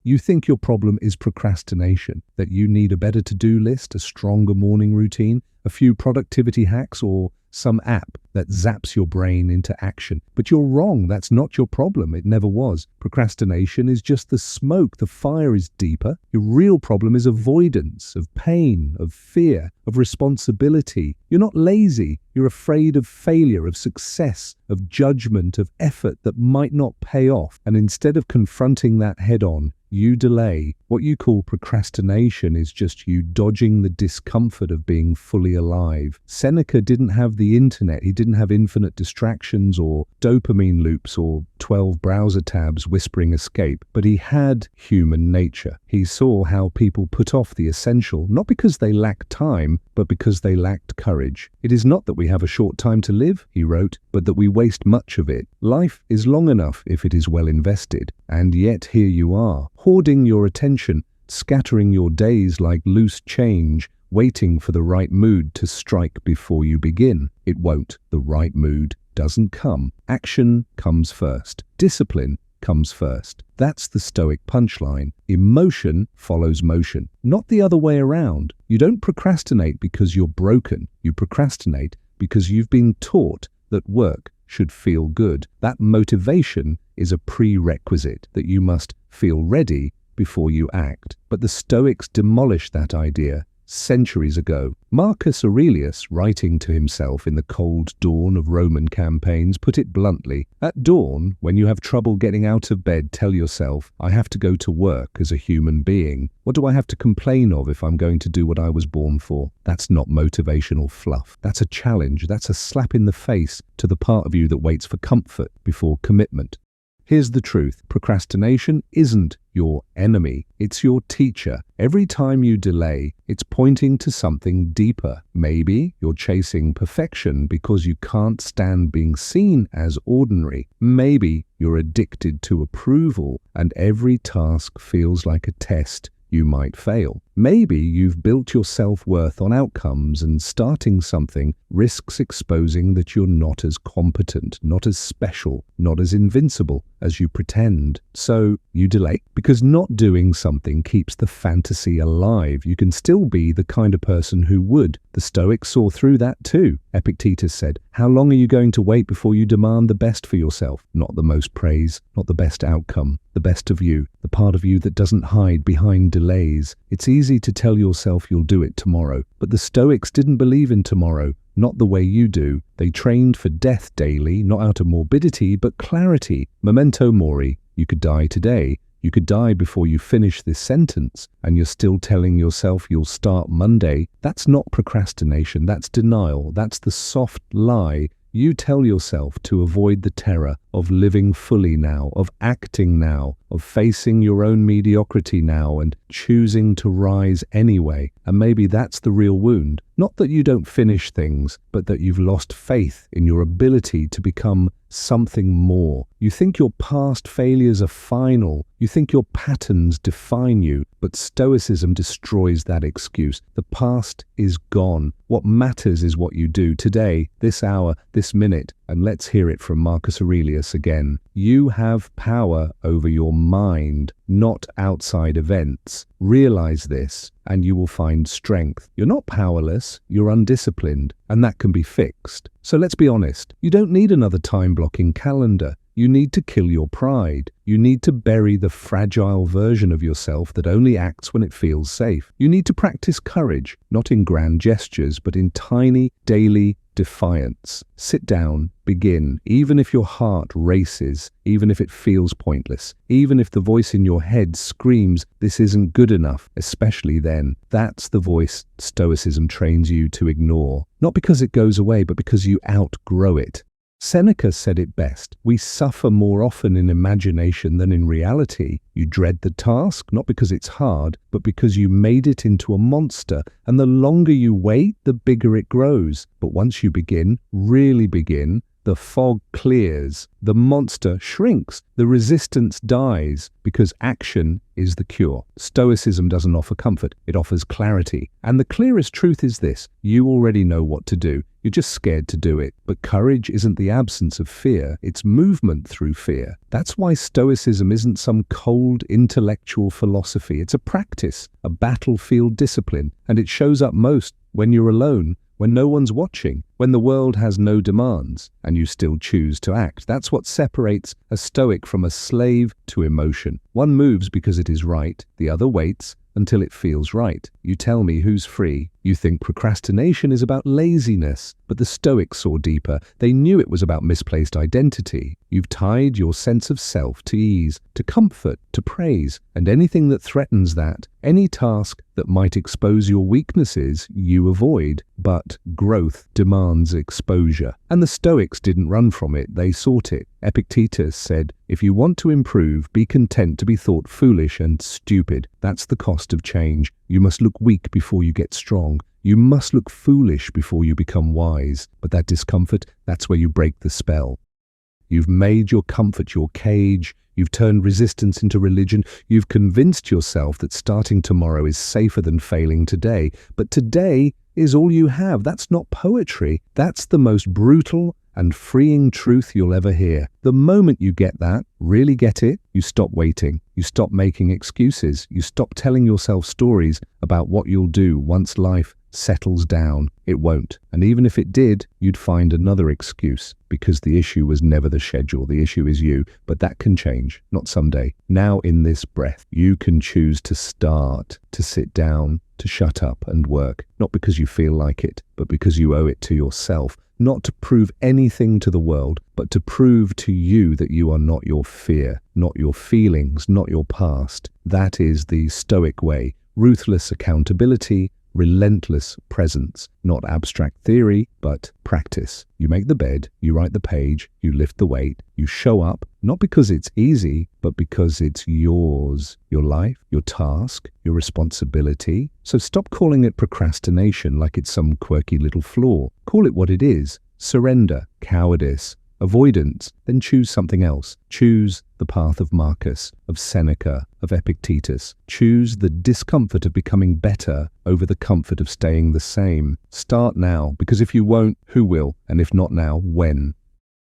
You think your problem is procrastination, that you need a better to-do list, a stronger morning routine, a few productivity hacks, or some app that zaps your brain into action. But you're wrong. That's not your problem. It never was. Procrastination is just the smoke. The fire is deeper. Your real problem is avoidance of pain, of fear, of responsibility. You're not lazy. You're afraid of failure, of success, of judgment, of effort that might not pay off. And instead of confronting that head on, you delay. What you call procrastination is just you dodging the discomfort of being fully alive. Seneca didn't have the internet. He didn't have infinite distractions or dopamine loops or 12 browser tabs whispering escape, but he had human nature. He saw how people put off the essential, not because they lacked time, but because they lacked courage. It is not that we have a short time to live, he wrote, but that we waste much of it. Life is long enough if it is well invested, and yet here you are, hoarding your attention, scattering your days like loose change, waiting for the right mood to strike before you begin. It won't. The right mood doesn't come. Action comes first. Discipline comes first. That's the Stoic punchline. Emotion follows motion, not the other way around. You don't procrastinate because you're broken. You procrastinate because you've been taught that work should feel good. That motivation is a prerequisite, that you must feel ready before you act. But the Stoics demolished that idea centuries ago. Marcus Aurelius, writing to himself in the cold dawn of Roman campaigns, put it bluntly. At dawn, when you have trouble getting out of bed, tell yourself, I have to go to work as a human being. What do I have to complain of if I'm going to do what I was born for? That's not motivational fluff. That's a challenge. That's a slap in the face to the part of you that waits for comfort before commitment. Here's the truth. Procrastination isn't your enemy. It's your teacher. Every time you delay, it's pointing to something deeper. Maybe you're chasing perfection because you can't stand being seen as ordinary. Maybe you're addicted to approval and every task feels like a test you might fail. Maybe you've built your self-worth on outcomes and starting something risks exposing that you're not as competent, not as special, not as invincible as you pretend. So you delay because not doing something keeps the fantasy alive. You can still be the kind of person who would. The Stoics saw through that too. Epictetus said, how long are you going to wait before you demand the best for yourself? Not the most praise, not the best outcome, the best of you, the part of you that doesn't hide behind delays. It's easy to tell yourself you'll do it tomorrow, but the Stoics didn't believe in tomorrow, not the way you do. They trained for death daily, not out of morbidity, but clarity. Memento mori. You could die today. You could die before you finish this sentence, and you're still telling yourself you'll start Monday. That's not procrastination. That's denial. That's the soft lie you tell yourself to avoid the terror of living fully now, of acting now, of facing your own mediocrity now and choosing to rise anyway. And maybe that's the real wound. Not that you don't finish things, but that you've lost faith in your ability to become something more. You think your past failures are final. You think your patterns define you, but Stoicism destroys that excuse. The past is gone. What matters is what you do today, this hour, this minute. And let's hear it from Marcus Aurelius again. You have power over your mind, not outside events. Realize this, and you will find strength. You're not powerless, you're undisciplined, and that can be fixed. So let's be honest, you don't need another time-blocking calendar. You need to kill your pride. You need to bury the fragile version of yourself that only acts when it feels safe. You need to practice courage, not in grand gestures, but in tiny, daily defiance. Sit down, begin, even if your heart races, even if it feels pointless, even if the voice in your head screams, this isn't good enough, especially then. That's the voice Stoicism trains you to ignore. Not because it goes away, but because you outgrow it. Seneca said it best. We suffer more often in imagination than in reality. You dread the task, not because it's hard, but because you made it into a monster, and the longer you wait, the bigger it grows. But once you begin, really begin, the fog clears, the monster shrinks, the resistance dies, because action is the cure. Stoicism doesn't offer comfort, it offers clarity. And the clearest truth is this: you already know what to do. You're just scared to do it. But courage isn't the absence of fear, it's movement through fear. That's why Stoicism isn't some cold intellectual philosophy. It's a practice, a battlefield discipline, and it shows up most when you're alone, when no one's watching, when the world has no demands, and you still choose to act. That's what separates a Stoic from a slave to emotion. One moves because it is right, the other waits until it feels right. You tell me who's free. You think procrastination is about laziness, but the Stoics saw deeper. They knew it was about misplaced identity. You've tied your sense of self to ease, to comfort, to praise, and anything that threatens that, any task that might expose your weaknesses, you avoid. But growth demands exposure. And the Stoics didn't run from it, they sought it. Epictetus said, "If you want to improve, be content to be thought foolish and stupid. That's the cost of change. You must look weak before you get strong. You must look foolish before you become wise." But that discomfort, that's where you break the spell. You've made your comfort your cage. You've turned resistance into religion. You've convinced yourself that starting tomorrow is safer than failing today. But today is all you have. That's not poetry. That's the most brutal and freeing truth you'll ever hear. The moment you get that, really get it, you stop waiting. You stop making excuses. You stop telling yourself stories about what you'll do once life settles down. It won't. And even if it did, you'd find another excuse, because the issue was never the schedule. The issue is you. But that can change, not someday. Now, in this breath, you can choose to start, to sit down, to shut up and work, not because you feel like it, but because you owe it to yourself. Not to prove anything to the world, but to prove to you that you are not your fear, not your feelings, not your past. That is the Stoic way. Ruthless accountability, relentless presence. Not abstract theory, but practice. You make the bed, you write the page, you lift the weight, you show up, not because it's easy, but because it's yours. Your life, your task, your responsibility. So stop calling it procrastination like it's some quirky little flaw. Call it what it is: surrender, cowardice, avoidance. Then choose something else. Choose the path of Marcus, of Seneca, of Epictetus. Choose the discomfort of becoming better over the comfort of staying the same. Start now, because if you won't, who will? And if not now, when?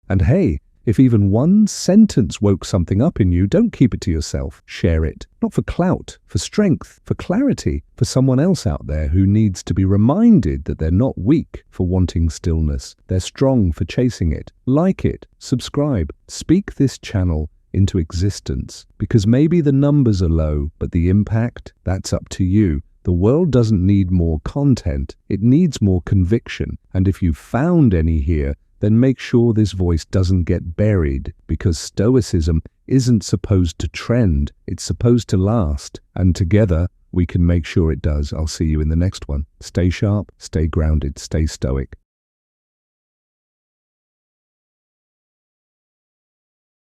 And hey, if even one sentence woke something up in you, don't keep it to yourself. Share it. Not for clout, for strength, for clarity, for someone else out there who needs to be reminded that they're not weak for wanting stillness. They're strong for chasing it. Like it, subscribe, speak this channel into existence, because maybe the numbers are low, but the impact, that's up to you. The world doesn't need more content, it needs more conviction. And if you've found any here, then make sure this voice doesn't get buried, because Stoicism isn't supposed to trend, it's supposed to last. And together, we can make sure it does. I'll see you in the next one. Stay sharp, stay grounded, stay stoic.